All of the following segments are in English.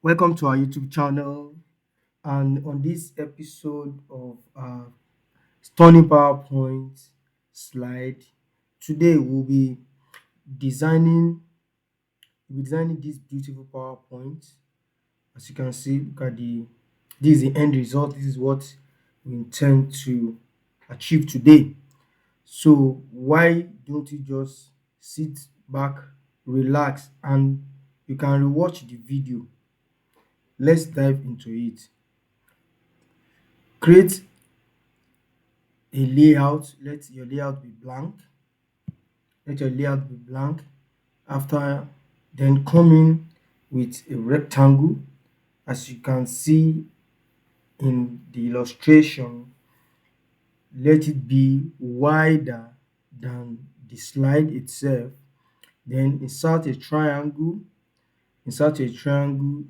Welcome to our YouTube channel. And on this episode of Stunning PowerPoint slide, today designing we'll be designing this beautiful PowerPoint. As you can see, look at this is the end result. This is what we intend to achieve today. So why don't you just sit back, relax, and you can rewatch the video. Let's dive into it. Create a layout. Let your layout be blank. Let your layout be blank. After, then come in with a rectangle. As you can see in the illustration, let it be wider than the slide itself. Then insert a triangle,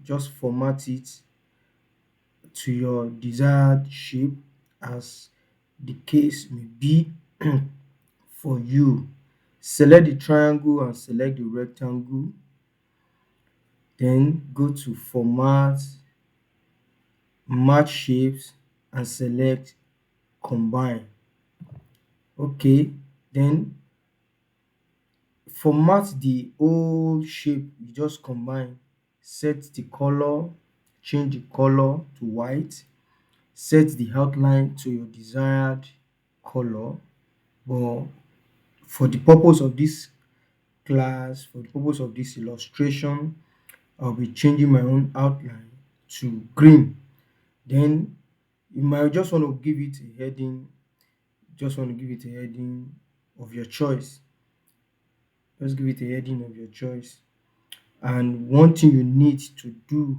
just format it to your desired shape as the case may be. For you, select the triangle and select the rectangle, then go to format, match shapes, and select combine. Okay, then format the whole shape you just combine. Set the color, change the color to white, set the outline to your desired color. But for the purpose of this class, for the purpose of this illustration, I'll be changing my own outline to green. Then you might just want to give it a heading, of your choice. Just give it a heading of your choice. And one thing you need to do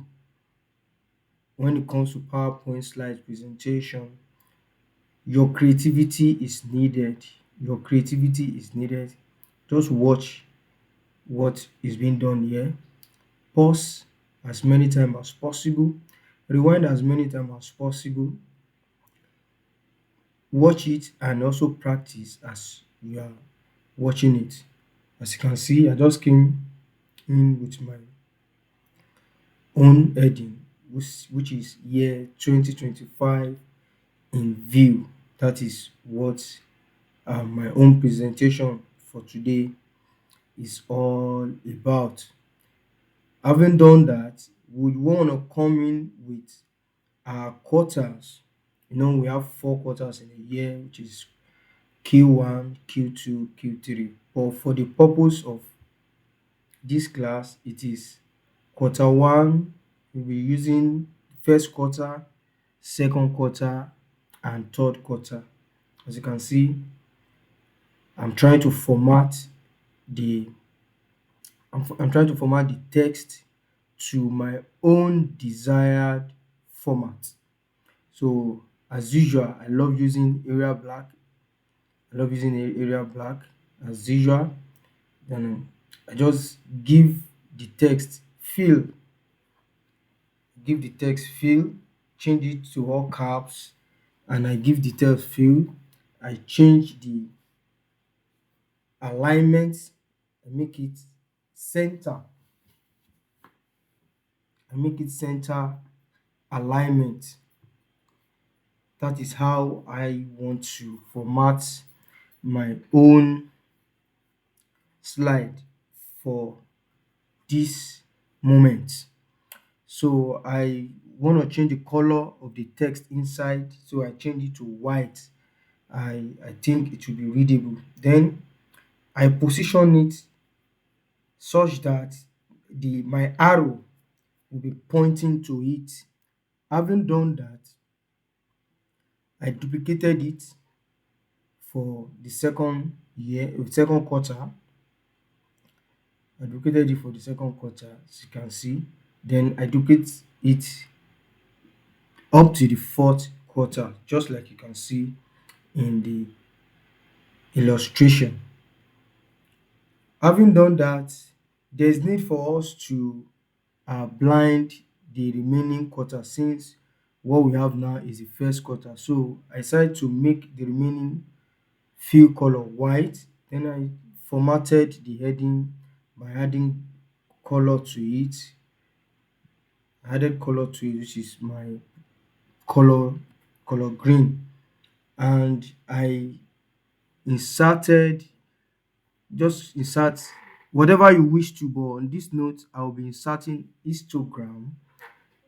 when it comes to PowerPoint slide presentation, your creativity is needed. Your creativity is needed. Just watch what is being done here. Pause as many times as possible. Rewind as many times as possible. Watch it and also practice as you are watching it. As you can see, I just came in with my own heading, which is year 2025 in view. That is what my own presentation for today is all about. Having done that, we want to come in with our quarters. We have 4 quarters in a year, which is Q1, Q2, Q3. But for the purpose of this class, it is quarter one. We'll be using first quarter, second quarter, and third quarter. As you can see, I'm trying to format the I'm trying to format the text to my own desired format. So as usual, I love using area black. As usual. Then I just the text fill, give the text fill, change it to all caps, and I give the text fill. I change the alignment, I make it center. I make it center alignment. That is how I want to format my own slide for this moment. So I want to change the color of the text inside, so I change it to white. I think it will be readable. Then I position it such that the my arrow will be pointing to it. Having done that, I duplicated it for the second quarter. I duplicated it for the second quarter, as you can see. Then I duplicate it up to the fourth quarter, just like you can see in the illustration. Having done that, there's need for us to blind the remaining quarter, since what we have now is the first quarter. So I decided to make the remaining fill color white. Then I formatted the heading by adding color to it. I added color to it, which is my color color green, and I inserted just insert whatever you wish to. But on this note, I'll be inserting histogram.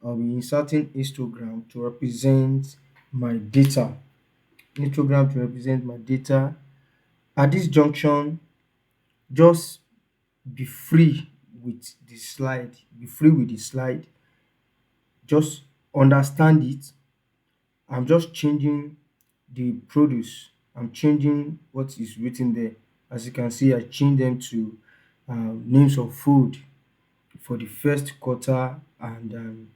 I'll be inserting histogram to represent my data. Histogram to represent my data. At this junction, just be free with the slide. Be free with the slide. Just understand it. I'm just changing the produce. I'm changing what is written there. As you can see, I changed them to names of food for the first quarter, and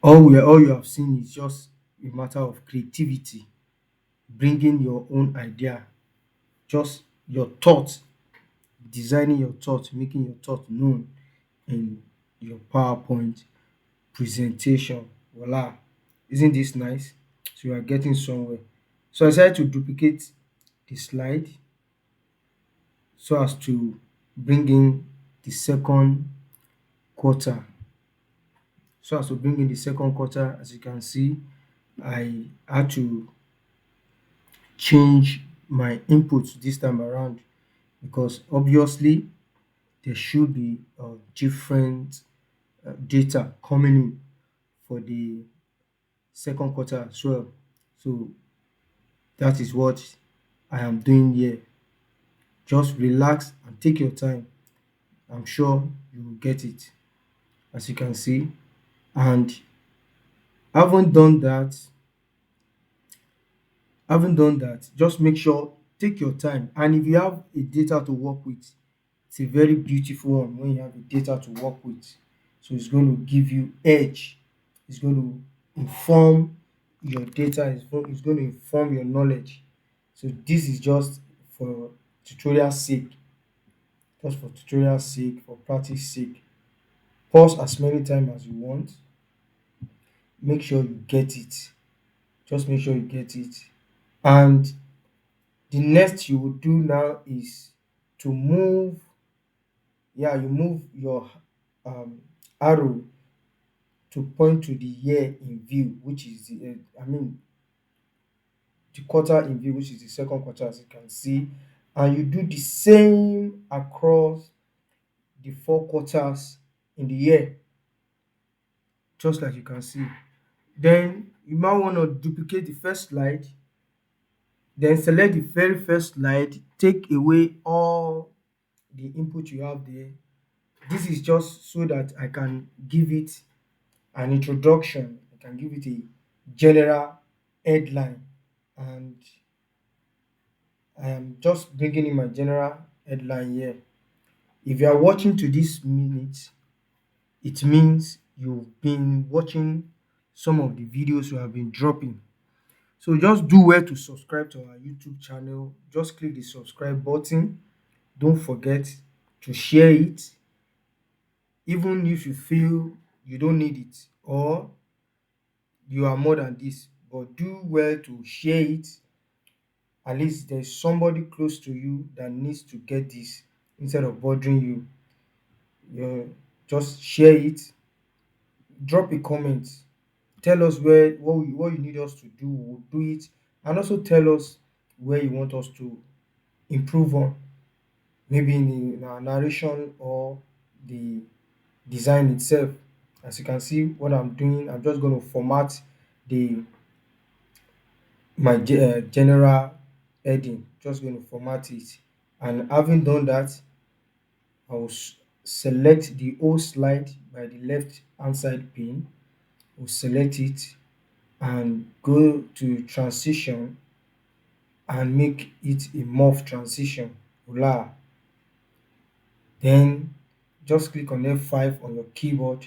all you have seen is just a matter of creativity, bringing your own idea, just your thought, designing your thought, making your thought known in your PowerPoint presentation. Voila! Isn't this nice? So you are getting somewhere. So I decided to duplicate the slide so as to bring in the second quarter. So as to bring in the second quarter, as you can see, I had to change my input this time around because obviously there should be different data coming in for the second quarter as well. So that is what I am doing here. Just relax and take your time. I'm sure you will get it, as you can see. And having done that, just make sure, take your time. And if you have a data to work with, it's a very beautiful one when you have a data to work with. So it's going to give you edge. It's going to inform your data. It's going to inform your knowledge. So this is just for tutorial sake, for practice sake. Pause as many times as you want. Make sure you get it. Just make sure you get it. And the next you will do now is to move, you move your arrow to point to the year in view, which is the quarter in view, which is the second quarter, as you can see. And you do the same across the four quarters in the year, just like you can see. Then you might want to duplicate the first slide, then select the very first slide, take away all the input you have there. This is just so that I can give it an introduction. I can give it a general headline, and I am just bringing in my general headline here. If you are watching to this minute, it means you've been watching some of the videos we have been dropping. So just do well to subscribe to our YouTube channel. Just click the subscribe button. Don't forget to share it, even if you feel you don't need it or you are more than this. But do well to share it. At least there's somebody close to you that needs to get this instead of bothering you. Just share it, drop a comment, tell us what you need us to do, we'll do it, and also tell us where you want us to improve on, maybe in our narration or the design itself. As you can see, what I'm doing, I'm just going to format the general heading, just going to format it. And having done that, I will select the whole slide by the left hand side pane. We'll select it and go to transition and make it a morph transition. Voila. Then just click on F5 on your keyboard,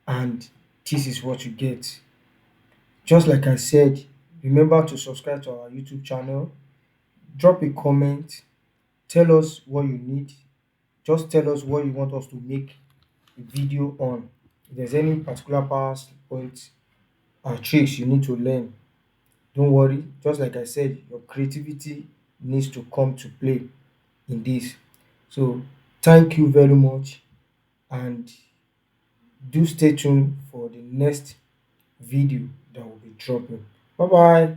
and this is what you get. Just like I said, remember to subscribe to our YouTube channel, drop a comment, tell us what you need, just tell us what you want us to make a video on. If there's any particular PowerPoint tricks you need to learn, don't worry. Just like I said, your creativity needs to come to play in this. So thank you very much, and Do stay tuned for the next video that will be dropping. Bye bye.